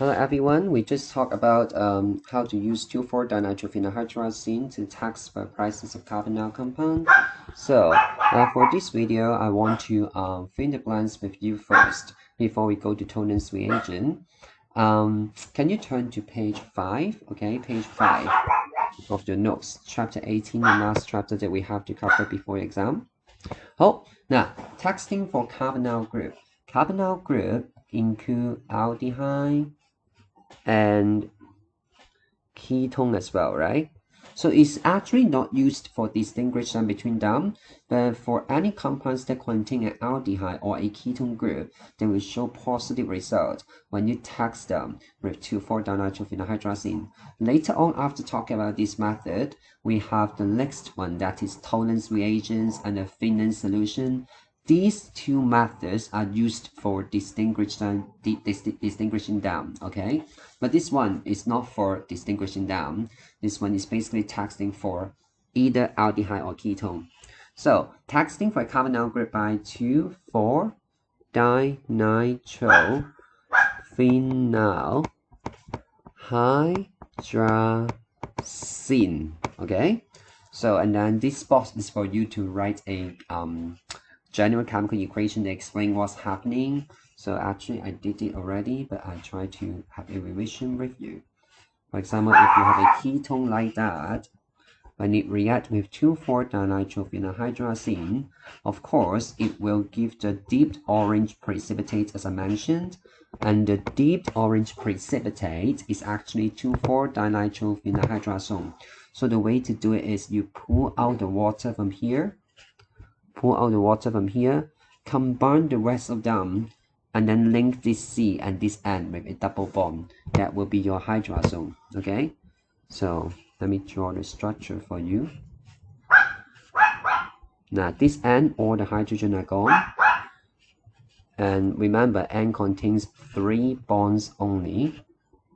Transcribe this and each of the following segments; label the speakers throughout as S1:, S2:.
S1: Hello everyone, we just talked about how to use 2,4-dinitrophenohydrazine to tax prices of carbonyl compound. So for this video, I want to fill in the blanks with you first before we go to Tollens reagent. Can you turn to page 5? Okay, page 5 of your notes, chapter 18, the last chapter that we have to cover before exam. Oh, now texting for carbonyl group. Carbonyl group include aldehyde and ketone as well, right? So it's actually not used for distinguishing between them, but for any compounds that contain an aldehyde or a ketone group, they will show positive result when you tax them with 2,4-dinitrophenohydrazine. Later on, after talking about this method, we have the next one, that is Tollens reagents and a Finland solution. These two methods are used for distinguishing them, okay? But this one is not for distinguishing them. This one is basically texting for either aldehyde or ketone. So texting for a carbonyl group by 2,4-dinitrophenylhydrazine, okay? So and then this box is for you to write a general chemical equation to explain what's happening. So actually I did it already, but I try to have a revision with you. For example, if you have a ketone like that, when it reacts with 2,4-dinitrophenohydrazine, of course, it will give the deep orange precipitate as I mentioned, and the deep orange precipitate is actually 2,4-dinitrophenohydrazone. So the way to do it is you pull out the water from here, combine the rest of them, and then link this C and this N with a double bond. That will be your hydrazone, okay? So let me draw the structure for you. Now this N, all the hydrogen are gone. And remember, N contains 3 bonds only.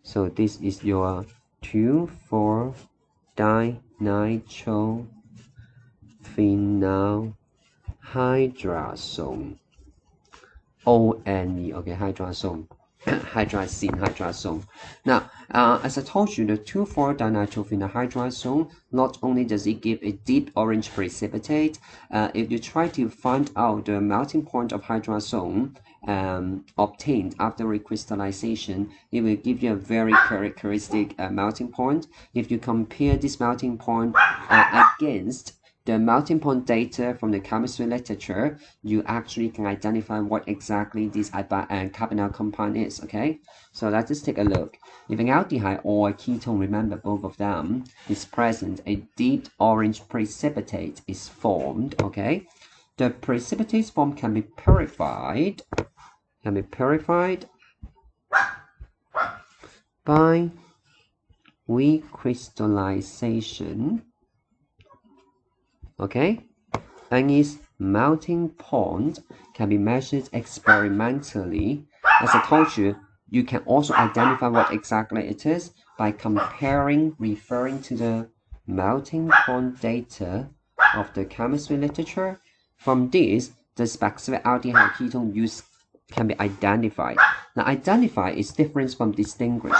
S1: So this is your 2,4-dinitrophenohydrazone. O-N-E, okay, hydrazone. hydrazine. Now, as I told you, the 2,4-dinitrophenohydrazone, not only does it give a deep orange precipitate, if you try to find out the melting point of hydrazone obtained after recrystallization, it will give you a very characteristic melting point. If you compare this melting point against the melting point data from the chemistry literature, you actually can identify what exactly this carbonyl compound is, okay? So let's just take a look. If an aldehyde or a ketone, remember both of them, is present, a deep orange precipitate is formed, okay? The precipitate form can be purified by recrystallization, okay? And its melting point can be measured experimentally. As I told you, you can also identify what exactly it is by referring to the melting point data of the chemistry literature. From this, the specific aldehyde ketone used can be identified. Now, identify is different from distinguish.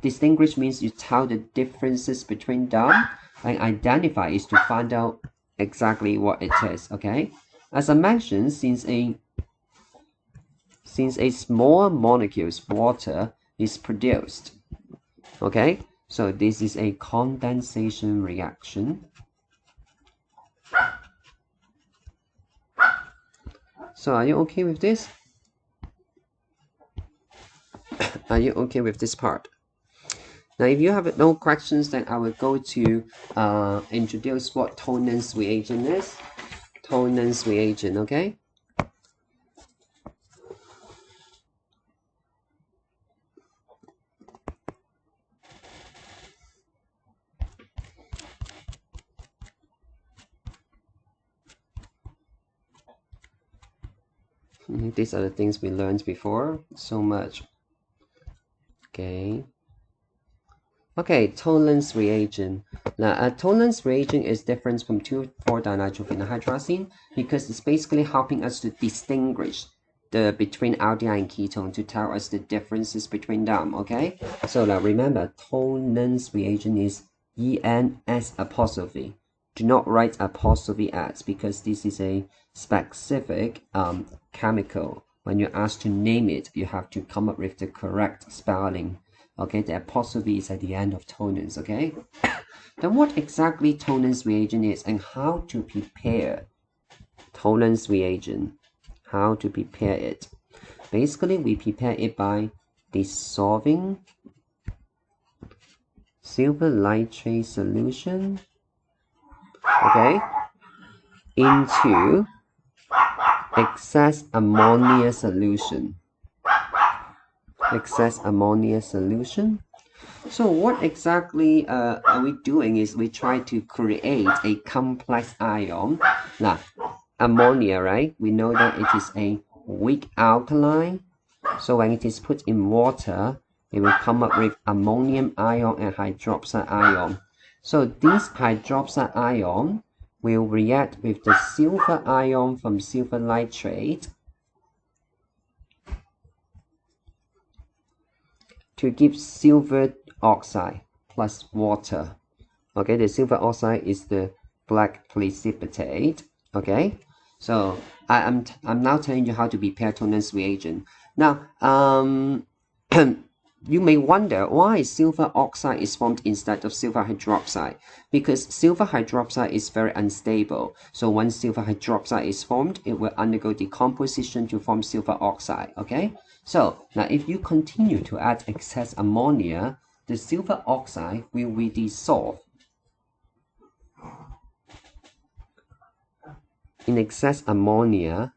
S1: Distinguish means you tell the differences between them, and identify is to find out exactly what it is, okay? As I mentioned, since a small molecules water is produced, okay? So this is a condensation reaction. So are you okay with this? Are you okay with this part? Now, if you have no questions, then I will go to introduce what Tollens reagent is. Tollens reagent, okay? These are the things we learned before so much. Okay. Okay, Tollens reagent. Now, a Tollens reagent is different from 2,4-dinitrophenohydrazine because it's basically helping us to distinguish between aldehyde and ketone to tell us the differences between them. Okay, so now remember, Tollens reagent is ENS apostrophe. Do not write apostrophe S because this is a specific chemical. When you're asked to name it, you have to come up with the correct spelling. Okay, the apostrophe is at the end of Tollens. Okay, then what exactly Tollens reagent is and how to prepare Tollens reagent? How to prepare it? Basically, we prepare it by dissolving silver nitrate solution, okay, into excess ammonia solution. Excess ammonia solution. So what exactly are we doing is we try to create a complex ion. Now, ammonia, right? We know that it is a weak alkaline. So when it is put in water, it will come up with ammonium ion and hydroxide ion. So this hydroxide ion will react with the silver ion from silver nitrate to give silver oxide plus water. Okay, the silver oxide is the black precipitate. Okay, so I'm now telling you how to prepare Tollens reagent. Now, you may wonder why silver oxide is formed instead of silver hydroxide. Because silver hydroxide is very unstable. So once silver hydroxide is formed, it will undergo decomposition to form silver oxide. Okay, so now if you continue to add excess ammonia, the silver oxide will be dissolved in excess ammonia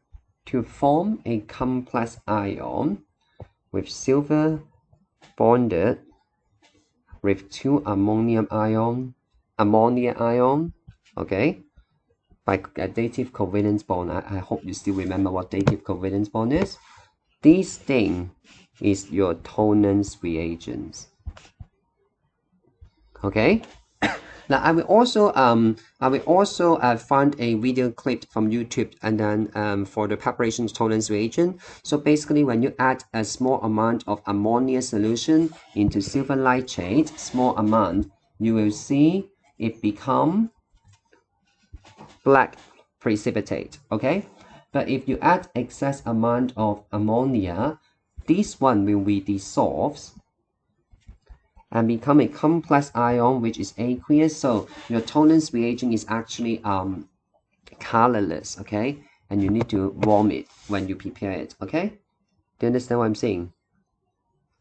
S1: to form a complex ion with silver bonded with two ammonia ion, okay, by a dative covalence bond. I hope you still remember what dative covalence bond is. This thing is your Tollens reagents. Okay. Now I will also find a video clip from YouTube and then for the preparation of Tollens reagent. So basically, when you add a small amount of ammonia solution into silver nitrate, small amount, you will see it become black precipitate. Okay, but if you add excess amount of ammonia, this one will be dissolved and become a complex ion which is aqueous. So your Tollens reagent is actually colorless, okay? And you need to warm it when you prepare it, okay? Do you understand what I'm saying?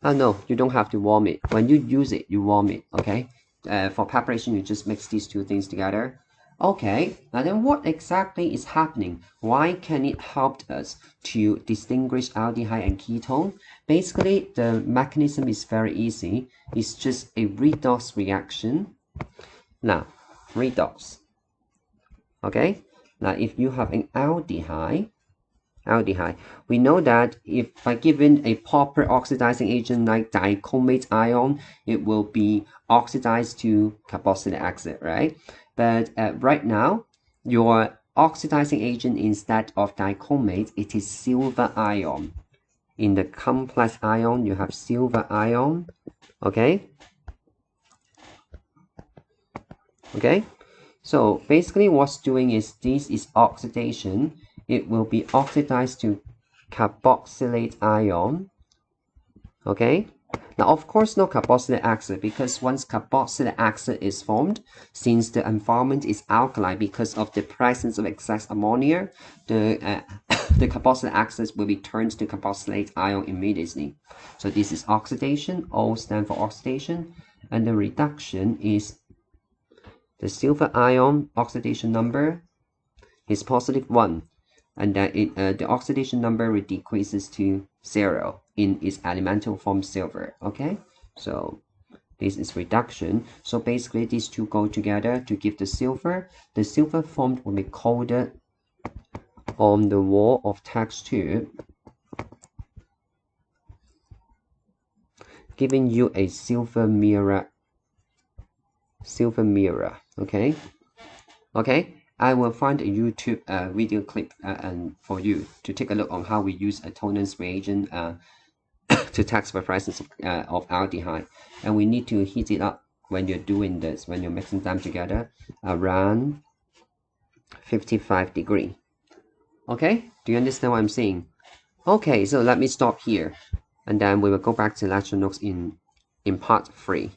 S1: Oh no, you don't have to warm it. When you use it, you warm it, okay? For preparation, you just mix these two things together. Okay, now then what exactly is happening? Why can it help us to distinguish aldehyde and ketone? Basically, the mechanism is very easy. It's just a redox reaction. Now, redox. Okay, now if you have an aldehyde, we know that if by given a proper oxidizing agent like dichromate ion, it will be oxidized to carboxylic acid, right? But right now, your oxidizing agent instead of dichromate, it is silver ion. In the complex ion, you have silver ion, okay? Okay, so basically what's doing is this is oxidation. It will be oxidized to carboxylate ion, okay? Now, of course, no carboxylic acid, because once carboxylic acid is formed, since the environment is alkaline because of the presence of excess ammonia, the carboxylic acid will be turned to carboxylate ion immediately. So this is oxidation. O stands for oxidation, and the reduction is the silver ion oxidation number is +1, and then the oxidation number decreases to 0 in its elemental form silver. Okay, so this is reduction. So basically these two go together to give the silver. The silver formed will be coated on the wall of test tube, giving you a silver mirror. Okay, I will find a YouTube video clip and for you to take a look on how we use a Tollens reagent to test the presence of aldehyde. And we need to heat it up when you're doing this, when you're mixing them together, around 55 degrees. Okay, do you understand what I'm saying? Okay, so let me stop here, and then we will go back to lecture notes in part 3.